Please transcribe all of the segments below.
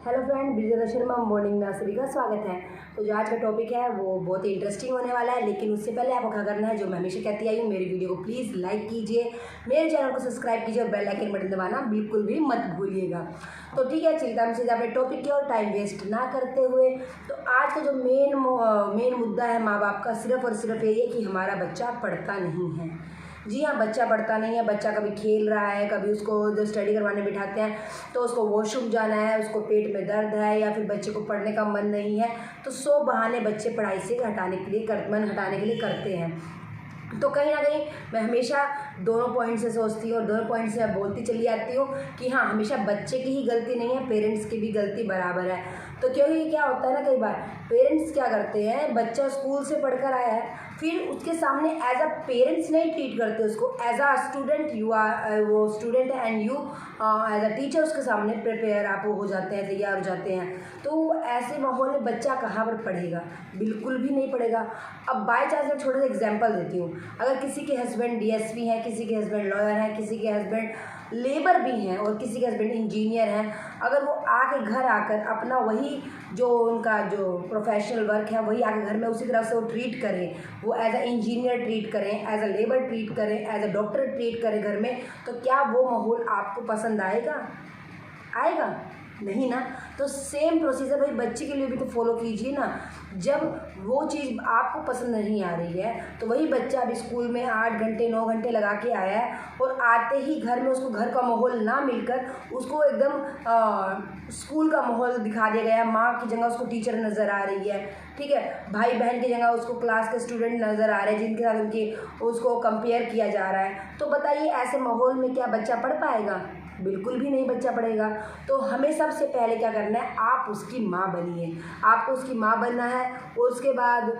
Hello friend, Brijesh Sharma morning में आप सभी का स्वागत है। तो जो आज का टॉपिक है वो बहुत ही इंटरेस्टिंग होने वाला है, लेकिन उससे पहले आपको क्या करना है, जो मैं हमेशा कहती आई हूँ, मेरी वीडियो को प्लीज़ लाइक कीजिए, मेरे चैनल को सब्सक्राइब कीजिए और बेल आइकन बटन दबाना बिल्कुल भी मत भूलिएगा। तो ठीक है, चलता हम सीधे अपने टॉपिक की और टाइम वेस्ट ना करते हुए। तो आज का जो मेन मुद्दा है माँ बाप का, सिर्फ और सिर्फ यही है कि हमारा बच्चा पढ़ता नहीं है। जी हाँ, बच्चा पढ़ता नहीं है। बच्चा कभी खेल रहा है, कभी उसको जब स्टडी करवाने बिठाते हैं तो उसको वॉशरूम जाना है, उसको पेट में दर्द है, या फिर बच्चे को पढ़ने का मन नहीं है, तो 100 बहाने बच्चे पढ़ाई से मन हटाने के लिए करते हैं। तो कहीं ना कहीं मैं हमेशा दोनों पॉइंट से सोचती हूँ और दोनों पॉइंट से मैं बोलती चली आती हूँ कि हाँ, हमेशा बच्चे की ही गलती नहीं है, पेरेंट्स की भी गलती बराबर है। तो क्योंकि क्या होता है ना, कई बार पेरेंट्स क्या करते हैं, बच्चा स्कूल से पढ़कर आया है, फिर उसके सामने एज अ पेरेंट्स नहीं ट्रीट करते उसको, as a student you are, वो स्टूडेंट है and you as a teacher उसके सामने प्रिपेयर आप हो जाते हैं, तैयार हो जाते हैं। तो ऐसे माहौल में बच्चा कहाँ पर पढ़ेगा, बिल्कुल भी नहीं पढ़ेगा। अब बाय चांस मैं छोटा सा एग्जांपल देती हूँ, अगर किसी के हस्बैंड डीएसपी हैं, किसी के हस्बैंड लॉयर हैं, किसी के हस्बैंड लेबर भी हैं और किसी के हस्बैंड इंजीनियर हैं, अगर वो आके घर आकर अपना वही जो उनका जो प्रोफेशनल वर्क है वही आके घर में उसी तरह से वो ट्रीट करें, वो एज अ इंजीनियर ट्रीट करें, एज अ लेबर ट्रीट करें, एज अ डॉक्टर ट्रीट करें घर में, तो क्या वो माहौल आपको पसंद आएगा? नहीं ना। तो सेम प्रोसीजर भाई बच्चे के लिए भी तो फॉलो कीजिए ना। जब वो चीज़ आपको पसंद नहीं आ रही है तो वही बच्चा अभी स्कूल में 8 घंटे 9 घंटे लगा के आया है और आते ही घर में उसको घर का माहौल ना मिलकर उसको एकदम स्कूल का माहौल दिखा दिया गया है। माँ की जगह उसको टीचर नज़र आ रही है, ठीक है, भाई बहन की जगह उसको क्लास के स्टूडेंट नज़र आ रहे हैं जिनके साथ उनकी उसको कंपेयर किया जा रहा है। तो बताइए, ऐसे माहौल में क्या बच्चा पढ़ पाएगा? बिल्कुल भी नहीं बच्चा पढ़ेगा। तो हमें सबसे पहले क्या करना है, आप उसकी माँ बनिए। आपको उसकी माँ बनना है और उसके बाद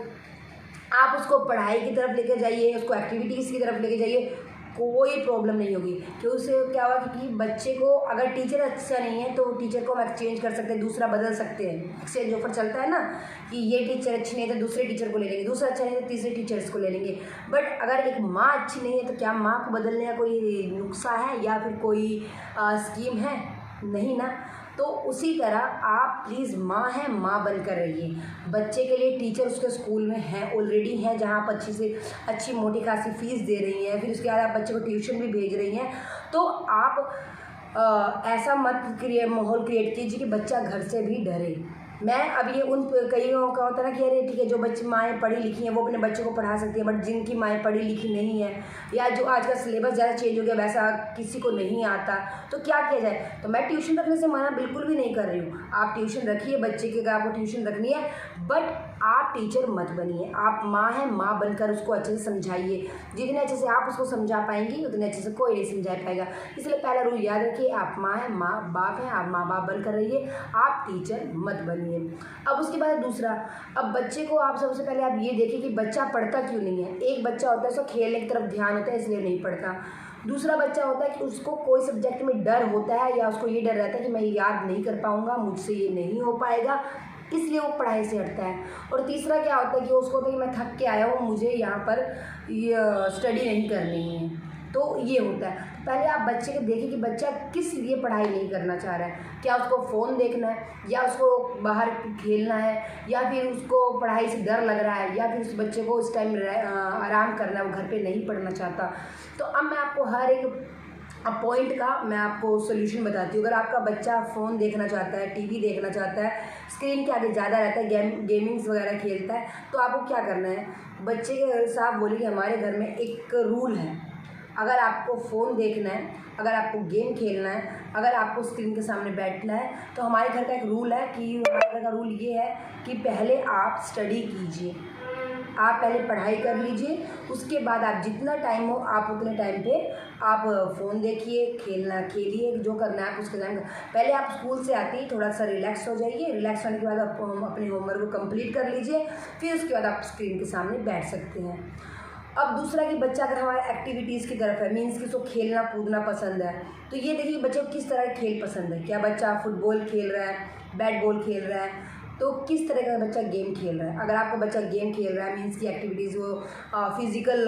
आप उसको पढ़ाई की तरफ लेकर जाइए, उसको एक्टिविटीज़ की तरफ लेकर जाइए, कोई प्रॉब्लम नहीं होगी। क्योंकि उससे क्या हुआ कि बच्चे को अगर टीचर अच्छा नहीं है तो टीचर को हम एक्सचेंज कर सकते हैं, दूसरा बदल सकते हैं। एक्सचेंज ऑफर चलता है ना कि ये टीचर अच्छी नहीं है तो दूसरे टीचर को ले लेंगे, दूसरा अच्छा नहीं है तो तीसरे टीचर्स को ले लेंगे। बट अगर एक माँ अच्छी नहीं है तो क्या माँ को बदलने का कोई नुस्खा है या फिर कोई स्कीम है? नहीं ना। तो उसी तरह आप प्लीज़ माँ हैं, माँ बनकर रहिए। बच्चे के लिए टीचर उसके स्कूल में हैं, ऑलरेडी हैं, जहाँ आप अच्छी से अच्छी मोटी खासी फीस दे रही हैं, फिर उसके बाद आप बच्चे को ट्यूशन भी भेज रही हैं। तो आप ऐसा मत माहौल क्रिएट कीजिए कि बच्चा घर से भी डरे। मैं अब ये उन कईयों का होता है ना कि अरे ठीक है, जो बच्चे माएँ पढ़ी लिखी हैं वो अपने बच्चों को पढ़ा सकती हैं, बट जिनकी माएँ पढ़ी लिखी नहीं है या जो आज का सिलेबस ज़्यादा चेंज हो गया वैसा किसी को नहीं आता, तो क्या किया जाए? तो मैं ट्यूशन रखने से मना बिल्कुल भी नहीं कर रही हूँ। आप ट्यूशन रखिए बच्चे की, अगर आपको ट्यूशन रखनी है, बट आप टीचर मत बनिए। आप माँ हैं, माँ बनकर उसको अच्छे से समझाइए। जितने अच्छे से आप उसको समझा पाएंगी उतने अच्छे से कोई नहीं समझा पाएगा। इसलिए पहला रूल याद रखिए, आप माँ हैं, माँ बाप हैं, आप माँ बाप बनकर रहिए, आप टीचर मत बनिए। अब उसके बाद दूसरा, अब बच्चे को आप सबसे पहले आप ये देखिए कि बच्चा पढ़ता क्यों नहीं है। एक बच्चा होता है उसको खेलने की तरफ ध्यान होता है इसलिए नहीं पढ़ता। दूसरा बच्चा होता है कि उसको कोई सब्जेक्ट में डर होता है या उसको ये डर रहता है कि मैं याद नहीं कर पाऊंगा, मुझसे ये नहीं हो पाएगा, इसलिए वो पढ़ाई से हटता है। और तीसरा क्या होता है कि उसको होता है कि मैं थक के आया हूँ, मुझे यहाँ पर स्टडी नहीं करनी है। तो ये होता है। पहले आप बच्चे को देखिए कि बच्चा किस लिए पढ़ाई नहीं करना चाह रहा है। क्या उसको फ़ोन देखना है, या उसको बाहर खेलना है, या फिर उसको पढ़ाई से डर लग रहा है, या फिर उस बच्चे को उस टाइम आराम करना है, वो घर पे नहीं पढ़ना चाहता। तो अब मैं आपको हर एक पॉइंट का मैं आपको सोल्यूशन बताती हूँ। अगर आपका बच्चा फ़ोन देखना चाहता है, टीवी देखना चाहता है, स्क्रीन के आगे ज़्यादा रहता है, गेमिंग्स वगैरह खेलता है, तो आपको क्या करना है, बच्चे के साथ बोले कि हमारे घर में एक रूल है, अगर आपको फ़ोन देखना है, अगर आपको गेम खेलना है, अगर आपको स्क्रीन के सामने बैठना है, तो हमारे घर का एक रूल है कि हमारे घर का रूल ये है कि पहले आप स्टडी कीजिए, आप पहले पढ़ाई कर लीजिए, उसके बाद आप जितना टाइम हो आप उतने टाइम पे आप फ़ोन देखिए, खेलना खेलिए, जो करना है आप उसके टाइम। पहले आप स्कूल से आते ही थोड़ा सा रिलैक्स हो जाइए, रिलैक्स होने के बाद आप अपने होमवर्क को कंप्लीट कर लीजिए, फिर उसके बाद आप स्क्रीन के सामने बैठ सकते हैं। अब दूसरा कि बच्चा अगर हमारे एक्टिविटीज़ की तरफ है, मीन्स कि उसको खेलना कूदना पसंद है, तो ये देखिए बच्चे को किस तरह का खेल पसंद है। क्या बच्चा फुटबॉल खेल रहा है, बैट बॉल खेल रहा है, तो किस तरह का बच्चा गेम खेल रहा है। अगर आपका बच्चा गेम खेल रहा है मीन्स की एक्टिविटीज़ वो फिजिकल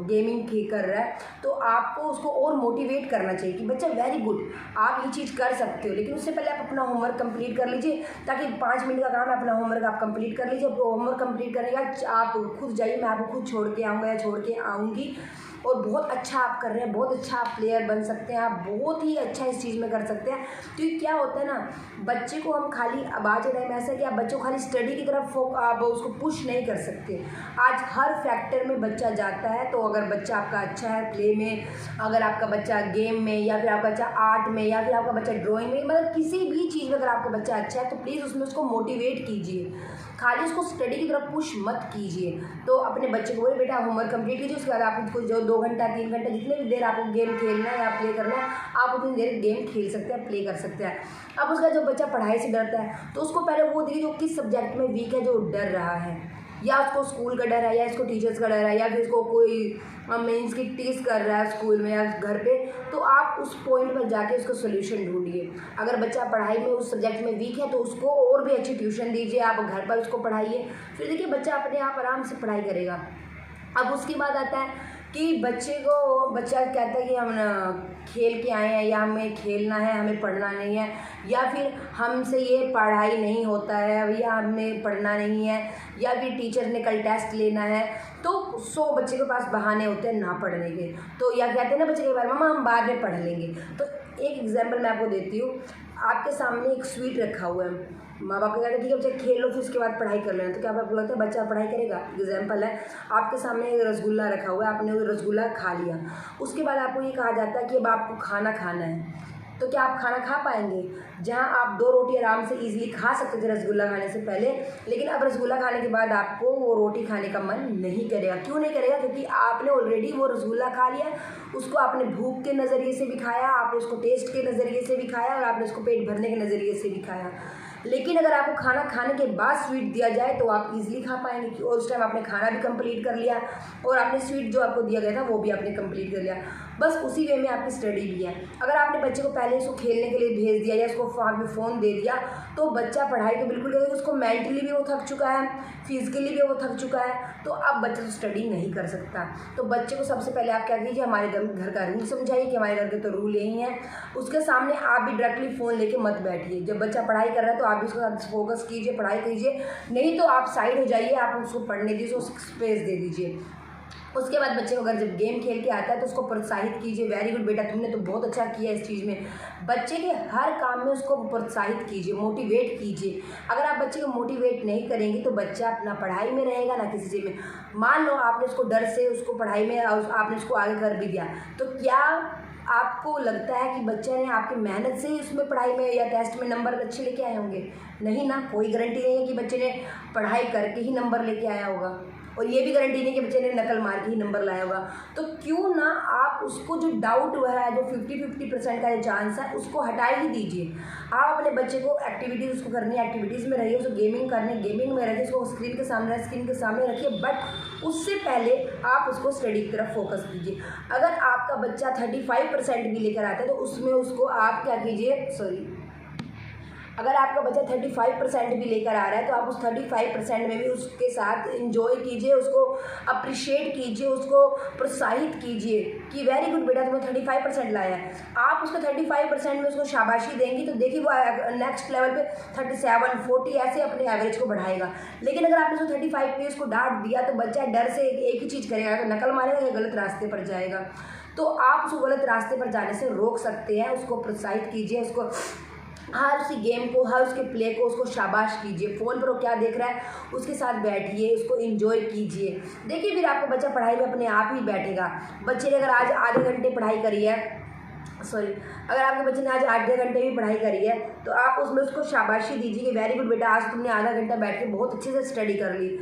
गेमिंग कर रहा है, तो आपको उसको और मोटिवेट करना चाहिए कि बच्चा वेरी गुड, आप ये चीज़ कर सकते हो, लेकिन उससे पहले आप अपना होमवर्क कंप्लीट कर लीजिए, ताकि 5 मिनट का काम है, अपना होमवर्क आप कंप्लीट कर लीजिए। होमवर्क कंप्लीट करेगा आप खुद जाइए, मैं आपको खुद छोड़ के आऊँगा या छोड़ के आऊँगी, और बहुत अच्छा आप कर रहे हैं, बहुत अच्छा आप प्लेयर बन सकते हैं, आप बहुत ही अच्छा इस चीज़ में कर सकते हैं। तो ये क्या होता है ना, बच्चे को हम खाली अब आज के टाइम ऐसा है कि आप बच्चों को खाली स्टडी की तरफ आप उसको पुश नहीं कर सकते। आज हर फैक्टर में बच्चा जाता है, तो अगर बच्चा आपका अच्छा है प्ले में, अगर आपका बच्चा गेम में, या फिर आपका बच्चा आर्ट में, या फिर आपका बच्चा ड्राइंग में, मतलब किसी भी चीज़ में अगर आपका बच्चा अच्छा है, तो प्लीज़ उसमें उसको मोटिवेट कीजिए, खाली उसको स्टडी की तरफ पुश मत कीजिए। तो अपने बच्चे को बोले बेटा होमवर्क कंप्लीट कीजिए, उसके बाद आप उसको जो 2 घंटा 3 घंटा जितने भी देर आपको गेम खेलना है या प्ले करना है, आप उतनी देर गेम खेल सकते हैं, प्ले कर सकते हैं। अब उसका जो बच्चा पढ़ाई से डरता है, तो उसको पहले वो देखिए जो किस सब्जेक्ट में वीक है, जो डर रहा है, या उसको स्कूल का डर है, या इसको टीचर्स का डर है, या फिर इसको कोई मीन्स की टीज कर रहा है स्कूल में या घर पे, तो आप उस पॉइंट पर जाके उसको सोल्यूशन ढूंढिए। अगर बच्चा पढ़ाई में उस सब्जेक्ट में वीक है, तो उसको और भी अच्छी ट्यूशन दीजिए, आप घर पर उसको पढ़ाइए, फिर देखिए बच्चा अपने आप आराम से पढ़ाई करेगा। अब उसके बाद आता है कि बच्चा कहता है कि हम खेल के आए हैं, या हमें खेलना है, हमें पढ़ना नहीं है, या फिर हमसे ये पढ़ाई नहीं होता है, या हमें पढ़ना नहीं है, या फिर टीचर ने कल टेस्ट लेना है, तो 100 बच्चे के पास बहाने होते हैं ना पढ़ने के। तो या कहते हैं ना बच्चे के बारे में, मम्मा हम बाद में पढ़ लेंगे। तो एक एग्जाम्पल मैं आपको देती हूँ, आपके सामने एक स्वीट रखा हुआ है, माँ बाप कहते हैं ठीक है बच्चा खेल लो, फिर उसके बाद पढ़ाई कर लेना, तो क्या आपको लगता है बच्चा पढ़ाई करेगा? एग्जाम्पल है, आपके सामने एक रसगुल्ला रखा हुआ है, आपने वो रसगुल्ला खा लिया, उसके बाद आपको ये कहा जाता है कि अब आपको खाना खाना है, तो क्या आप खाना खा पाएंगे? जहाँ आप 2 रोटी आराम से इजीली खा सकते थे रसगुल्ला खाने से पहले, लेकिन अब रसगुल्ला खाने के बाद आपको वो रोटी खाने का मन नहीं करेगा। क्यों नहीं करेगा? क्योंकि आपने ऑलरेडी वो रसगुल्ला खा लिया, उसको आपने भूख के नज़रिए से भी खाया, आपने उसको टेस्ट के नज़रिए से भी खाया, और आपने उसको पेट भरने के नज़रिए से भी खाया। लेकिन अगर आपको खाना खाने के बाद स्वीट दिया जाए, तो आप इजीली खा पाएंगे, और उस टाइम आपने खाना भी कंप्लीट कर लिया, और आपने स्वीट जो आपको दिया गया था वो भी आपने कंप्लीट कर लिया। बस उसी वे में आपकी स्टडी भी है। अगर आपने बच्चे को पहले इसको खेलने के लिए भेज दिया, या इसको हाथ में फ़ोन दे दिया, तो बच्चा पढ़ाई तो बिल्कुल करेगा, उसको मेंटली भी वो थक चुका है, फिजिकली भी वो थक चुका है, तो अब बच्चा तो स्टडी नहीं कर सकता। तो बच्चे को सबसे पहले आप क्या कीजिए, हमारे घर का रूल समझाइए कि हमारे घर के तो रूल यही हैं। उसके सामने आप भी डायरेक्टली फ़ोन लेके मत बैठिए। जब बच्चा पढ़ाई कर रहा है, तो आप भी उसके साथ फोकस कीजिए, पढ़ाई कीजिए, नहीं तो आप साइड हो जाइए, आप उसको पढ़ने दीजिए, उसको स्पेस दे दीजिए। उसके बाद बच्चे को अगर जब गेम खेल के आता है, तो उसको प्रोत्साहित कीजिए, वेरी गुड बेटा तुमने तो बहुत अच्छा किया इस चीज़ में। बच्चे के हर काम में उसको प्रोत्साहित कीजिए, मोटिवेट कीजिए। अगर आप बच्चे को मोटिवेट नहीं करेंगे, तो बच्चा अपना पढ़ाई में रहेगा ना किसी चीज़ में। मान लो आपने उसको डर से उसको पढ़ाई में आपने उसको आगे कर भी दिया, तो क्या आपको लगता है कि बच्चे ने आपकी मेहनत से ही उसमें पढ़ाई में या टेस्ट में नंबर अच्छे लेके आए होंगे? नहीं ना, कोई गारंटी नहीं है कि बच्चे ने पढ़ाई करके ही नंबर लेके आया होगा, और ये भी गारंटी नहीं कि बच्चे ने नकल मार के ही नंबर लाया होगा। तो क्यों ना आप उसको जो डाउट हुआ है, जो 50-50% का जो चांस है, उसको हटा ही दीजिए। आप अपने बच्चे को एक्टिविटीज़ उसको करनी है, एक्टिविटीज़ में रहिए, उसको गेमिंग करनी, गेमिंग में रखिए, उसको स्क्रीन के सामने रखिए, बट उससे पहले आप उसको स्टडी की तरफ फोकस कीजिए। अगर आपका बच्चा 35% भी लेकर आता है, तो उसमें उसको आप क्या कीजिए, अगर आपका बच्चा 35% भी लेकर आ रहा है, तो आप उस 35% में भी उसके साथ इंजॉय कीजिए, उसको अप्रिशिएट कीजिए, उसको प्रोत्साहित कीजिए कि वेरी गुड बेटा तुमने 35% लाया है। आप उसको 35% में उसको शाबाशी देंगी, तो देखिए वो नेक्स्ट लेवल पे 37, 40 ऐसे अपने एवरेज को बढ़ाएगा। लेकिन अगर आपने उसको 35 पे उसको डांट दिया, तो बच्चा डर से एक ही चीज़ करेगा, तो नकल मारेगा या गलत रास्ते पर जाएगा। तो आप उसको गलत रास्ते पर जाने से रोक सकते हैं। उसको प्रोत्साहित कीजिए, उसको हर उसी गेम को, हर उसके प्ले को उसको शाबाश कीजिए। फ़ोन पर वो क्या देख रहा है उसके साथ बैठिए, उसको एंजॉय कीजिए। देखिए फिर आपका बच्चा पढ़ाई में अपने आप ही बैठेगा। बच्चे ने अगर आज आधे घंटे पढ़ाई करी है, अगर आपके बच्चे ने आज आधे घंटे भी पढ़ाई करी है, तो आप उसमें उसको शाबाशी दीजिए कि वेरी गुड बेटा आज तुमने आधा घंटा बैठ के बहुत अच्छे से स्टडी कर ली।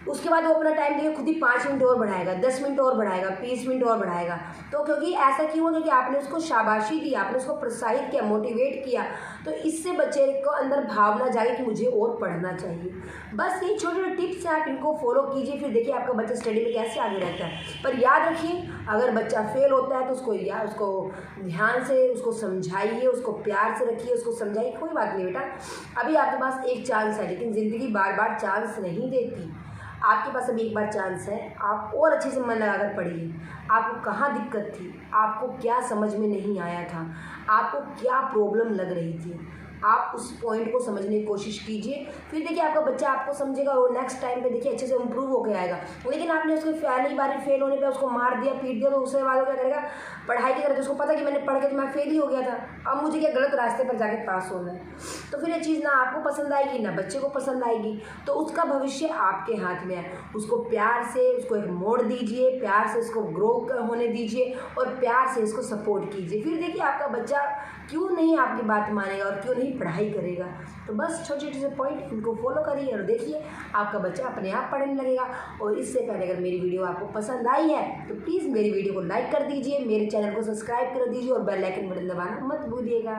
उसके बाद वो अपना टाइम देखिए खुद ही 5 मिनट और बढ़ाएगा, 10 मिनट और बढ़ाएगा, 20 मिनट और बढ़ाएगा। तो क्योंकि ऐसा क्यों है कि आपने उसको शाबाशी दी, आपने उसको प्रोत्साहित किया, मोटिवेट किया, तो इससे बच्चे को अंदर भावना जाएगी कि मुझे और पढ़ना चाहिए। बस ये छोटे छोटे टिप्स हैं, आप इनको फॉलो कीजिए, फिर देखिए आपका बच्चा स्टडी में कैसे आगे रहता है। पर याद रखिए, अगर बच्चा फेल होता है तो उसको ध्यान से उसको समझाइए, उसको प्यार से रखिए, उसको समझाइए कोई बात नहीं बेटा, अभी आपके पास एक चांस है, लेकिन ज़िंदगी बार बार चांस नहीं देती। आपके पास अभी एक बार चांस है, आप और अच्छे से मन लगाकर पढ़िए। आपको कहाँ दिक्कत थी, आपको क्या समझ में नहीं आया था, आपको क्या प्रॉब्लम लग रही थी, आप उस पॉइंट को समझने की कोशिश कीजिए। फिर देखिए आपका बच्चा आपको समझेगा और नेक्स्ट टाइम पे देखिए अच्छे से इम्प्रूव होकर आएगा। लेकिन आपने उसको पहली बार फेल होने पे उसको मार दिया, पीट दिया, तो उसके बाद वो क्या करेगा, पढ़ाई की तरह उसको पता कि मैंने पढ़ के तो मैं फेल ही हो गया था, अब मुझे क्या गलत रास्ते पर जाके पास होना है। तो फिर ये चीज़ ना आपको पसंद आएगी ना बच्चे को पसंद आएगी। तो उसका भविष्य आपके हाथ में है। उसको प्यार से उसको एक मोड़ दीजिए, प्यार से उसको ग्रो होने दीजिए और प्यार से इसको सपोर्ट कीजिए। फिर देखिए आपका बच्चा क्यों नहीं आपकी बात मानेगा और क्यों नहीं पढ़ाई करेगा। तो बस छोटे छोटे से पॉइंट इनको फॉलो करिए और देखिए आपका बच्चा अपने आप पढ़ने लगेगा। और इससे पहले अगर मेरी वीडियो आपको पसंद आई है तो प्लीज़ मेरी वीडियो को लाइक कर दीजिए, मेरे चैनल को सब्सक्राइब कर दीजिए और बेल आइकन बटन दबाना मत भूलिएगा।